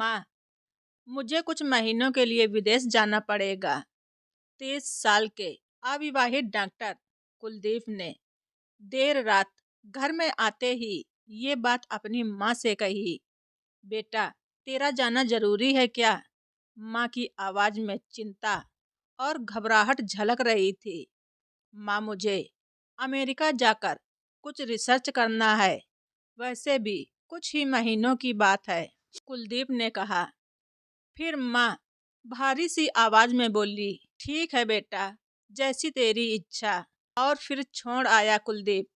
माँ, मुझे कुछ महीनों के लिए विदेश जाना पड़ेगा। 30 साल के अविवाहित डॉक्टर कुलदीप ने देर रात घर में आते ही ये बात अपनी माँ से कही। बेटा, तेरा जाना जरूरी है क्या? माँ की आवाज में चिंता और घबराहट झलक रही थी। माँ, मुझे अमेरिका जाकर कुछ रिसर्च करना है। वैसे भी कुछ ही महीनों की बात है, कुलदीप ने कहा। फिर माँ भारी सी आवाज में बोली, ठीक है बेटा, जैसी तेरी इच्छा। और फिर छोड़ आया कुलदीप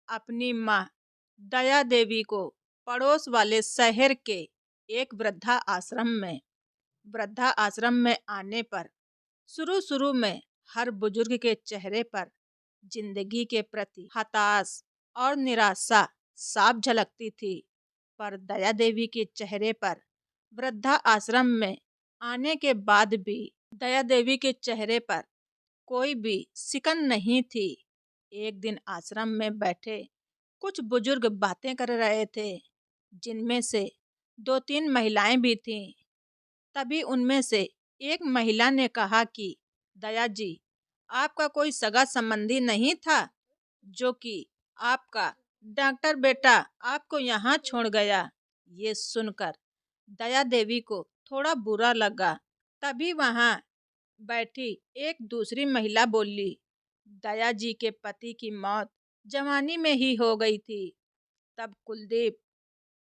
अपनी माँ दया देवी को पड़ोस वाले शहर के एक वृद्धा आश्रम में। वृद्धा आश्रम में आने पर शुरू शुरू में हर बुजुर्ग के चेहरे पर जिंदगी के प्रति हताश और निराशा साफ झलकती थी। पर दया देवी के चेहरे पर वृद्धा आश्रम में आने के बाद भी दया देवी के चेहरे पर कोई भी सिकन नहीं थी। एक दिन आश्रम में बैठे कुछ बुजुर्ग बातें कर रहे थे, जिनमें से 2-3 महिलाएं भी थीं। तभी उनमें से एक महिला ने कहा कि दया जी, आपका कोई सगा संबंधी नहीं था जो कि आपका डॉक्टर बेटा आपको यहाँ छोड़ गया? ये सुनकर दया देवी को थोड़ा बुरा लगा। तभी वहां बैठी एक दूसरी महिला बोली, दया जी के पति की मौत जवानी में ही हो गई थी। तब कुलदीप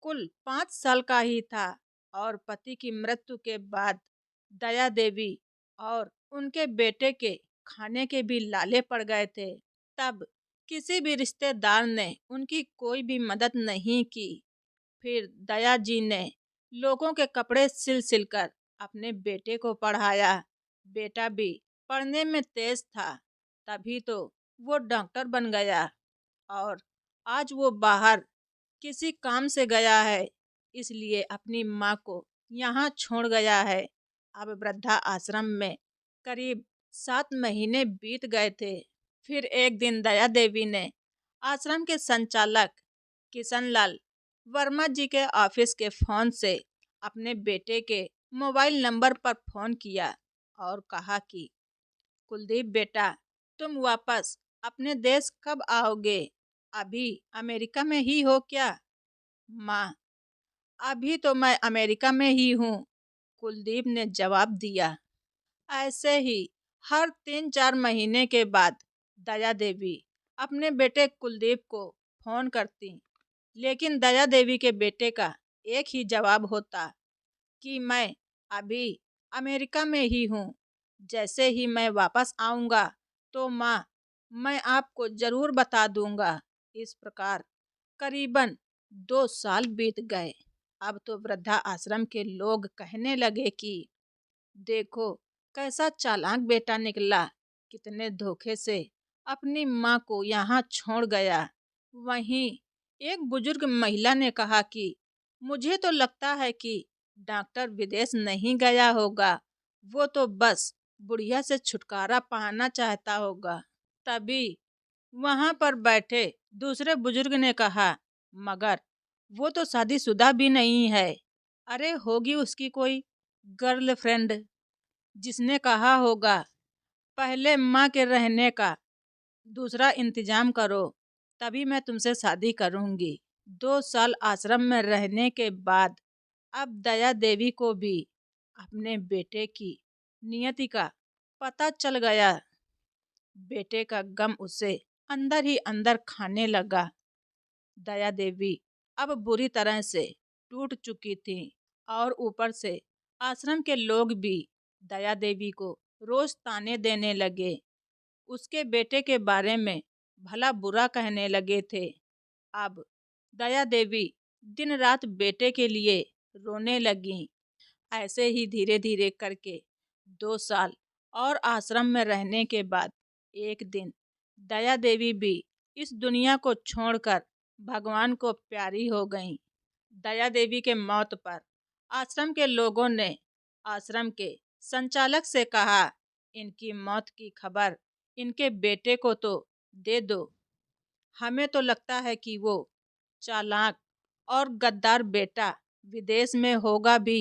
कुल 5 साल का ही था और पति की मृत्यु के बाद दया देवी और उनके बेटे के खाने के भी लाले पड़ गए थे। तब किसी भी रिश्तेदार ने उनकी कोई भी मदद नहीं की। फिर दया जी ने लोगों के कपड़े सिल सिल कर अपने बेटे को पढ़ाया। बेटा भी पढ़ने में तेज था, तभी तो वो डॉक्टर बन गया और आज वो बाहर किसी काम से गया है, इसलिए अपनी माँ को यहाँ छोड़ गया है। अब वृद्धा आश्रम में करीब 7 महीने बीत गए थे। फिर एक दिन दया देवी ने आश्रम के संचालक किशनलाल वर्मा जी के ऑफिस के फोन से अपने बेटे के मोबाइल नंबर पर फोन किया और कहा कि कुलदीप बेटा, तुम वापस अपने देश कब आओगे? अभी अमेरिका में ही हो क्या? माँ, अभी तो मैं अमेरिका में ही हूँ, कुलदीप ने जवाब दिया। ऐसे ही हर 3-4 महीने के बाद दया देवी अपने बेटे कुलदीप को फोन करती, लेकिन दया देवी के बेटे का एक ही जवाब होता कि मैं अभी अमेरिका में ही हूँ। जैसे ही मैं वापस आऊँगा तो माँ, मैं आपको ज़रूर बता दूँगा। इस प्रकार करीबन 2 साल बीत गए। अब तो वृद्धा आश्रम के लोग कहने लगे कि देखो कैसा चालाक बेटा निकला, कितने धोखे से अपनी माँ को यहाँ छोड़ गया। वहीं एक बुजुर्ग महिला ने कहा कि मुझे तो लगता है कि डॉक्टर विदेश नहीं गया होगा, वो तो बस बुढ़िया से छुटकारा पाना चाहता होगा। तभी वहां पर बैठे दूसरे बुजुर्ग ने कहा, मगर वो तो शादीशुदा भी नहीं है। अरे होगी उसकी कोई गर्लफ्रेंड, जिसने कहा होगा पहले माँ के रहने का दूसरा इंतजाम करो, तभी मैं तुमसे शादी करूंगी। 2 साल आश्रम में रहने के बाद अब दया देवी को भी अपने बेटे की नियति का पता चल गया। बेटे का गम उसे अंदर ही अंदर खाने लगा। दया देवी अब बुरी तरह से टूट चुकी थी और ऊपर से आश्रम के लोग भी दया देवी को रोज ताने देने लगे। उसके बेटे के बारे में भला बुरा कहने लगे थे। अब दया देवी दिन रात बेटे के लिए रोने लगी। ऐसे ही धीरे धीरे करके 2 साल और आश्रम में रहने के बाद एक दिन दया देवी भी इस दुनिया को छोड़कर भगवान को प्यारी हो गईं। दया देवी के मौत पर आश्रम के लोगों ने आश्रम के संचालक से कहा, इनकी मौत की खबर इनके बेटे को तो दे दो। हमें तो लगता है कि वो चालाक और गद्दार बेटा विदेश में होगा भी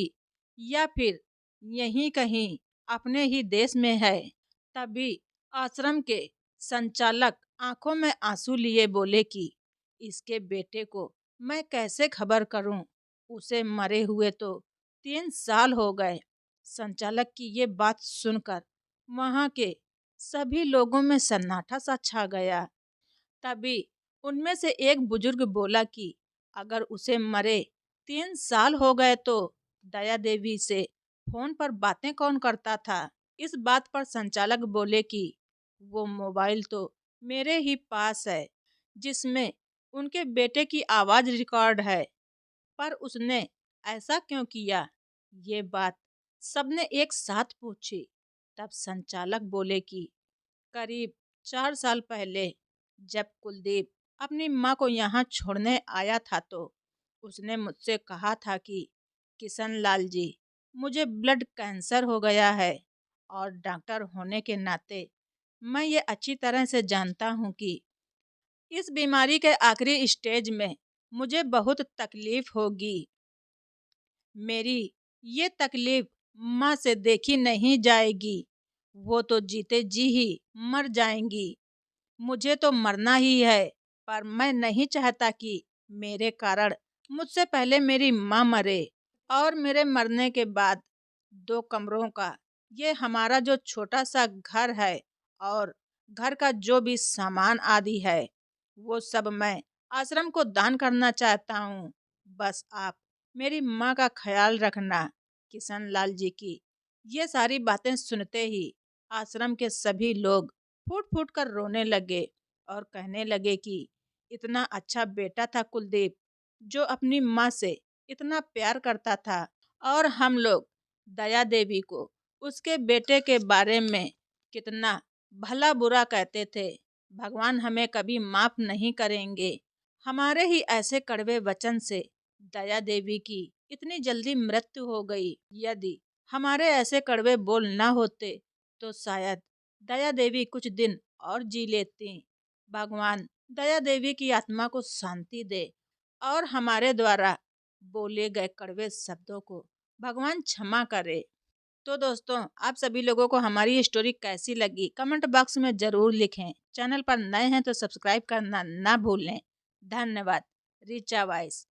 या फिर यहीं कहीं अपने ही देश में है। तभी आश्रम के संचालक आंखों में आंसू लिए बोले कि इसके बेटे को मैं कैसे खबर करूं, उसे मरे हुए तो 3 साल हो गए। संचालक की ये बात सुनकर वहां के सभी लोगों में सन्नाटा सा छा गया। तभी उनमें से एक बुजुर्ग बोला कि अगर उसे मरे 3 साल हो गए तो दया देवी से फोन पर बातें कौन करता था। इस बात पर संचालक बोले कि वो मोबाइल तो मेरे ही पास है जिसमें उनके बेटे की आवाज रिकॉर्ड है, पर उसने ऐसा क्यों किया। ये बात सबने एक साथ पूछी। तब संचालक बोले कि करीब 4 साल पहले जब कुलदीप अपनी माँ को यहाँ छोड़ने आया था तो उसने मुझसे कहा था कि किशन लाल जी, मुझे ब्लड कैंसर हो गया है और डॉक्टर होने के नाते मैं ये अच्छी तरह से जानता हूँ कि इस बीमारी के आखिरी स्टेज में मुझे बहुत तकलीफ होगी। मेरी ये तकलीफ माँ से देखी नहीं जाएगी, वो तो जीते जी ही मर जाएंगी। मुझे तो मरना ही है, पर मैं नहीं चाहता कि मेरे कारण मुझसे पहले मेरी माँ मरे और मेरे मरने के बाद 2 कमरों का ये हमारा जो छोटा सा घर है और घर का जो भी सामान आदि है वो सब मैं आश्रम को दान करना चाहता हूँ। बस आप मेरी माँ का ख्याल रखना। किशन लाल जी की ये सारी बातें सुनते ही आश्रम के सभी लोग फूट फूट कर रोने लगे और कहने लगे कि इतना अच्छा बेटा था कुलदीप, जो अपनी माँ से इतना प्यार करता था, और हम लोग दया देवी को उसके बेटे के बारे में कितना भला बुरा कहते थे। भगवान हमें कभी माफ नहीं करेंगे। हमारे ही ऐसे कड़वे वचन से दया देवी की इतनी जल्दी मृत्यु हो गई। यदि हमारे ऐसे कड़वे बोल ना होते तो शायद दया देवी कुछ दिन और जी लेती। भगवान दया देवी की आत्मा को शांति दे और हमारे द्वारा बोले गए कड़वे शब्दों को भगवान क्षमा करे। तो दोस्तों, आप सभी लोगों को हमारी स्टोरी कैसी लगी कमेंट बॉक्स में ज़रूर लिखें। चैनल पर नए हैं तो सब्सक्राइब करना ना भूलें। धन्यवाद। रीचा वाइस।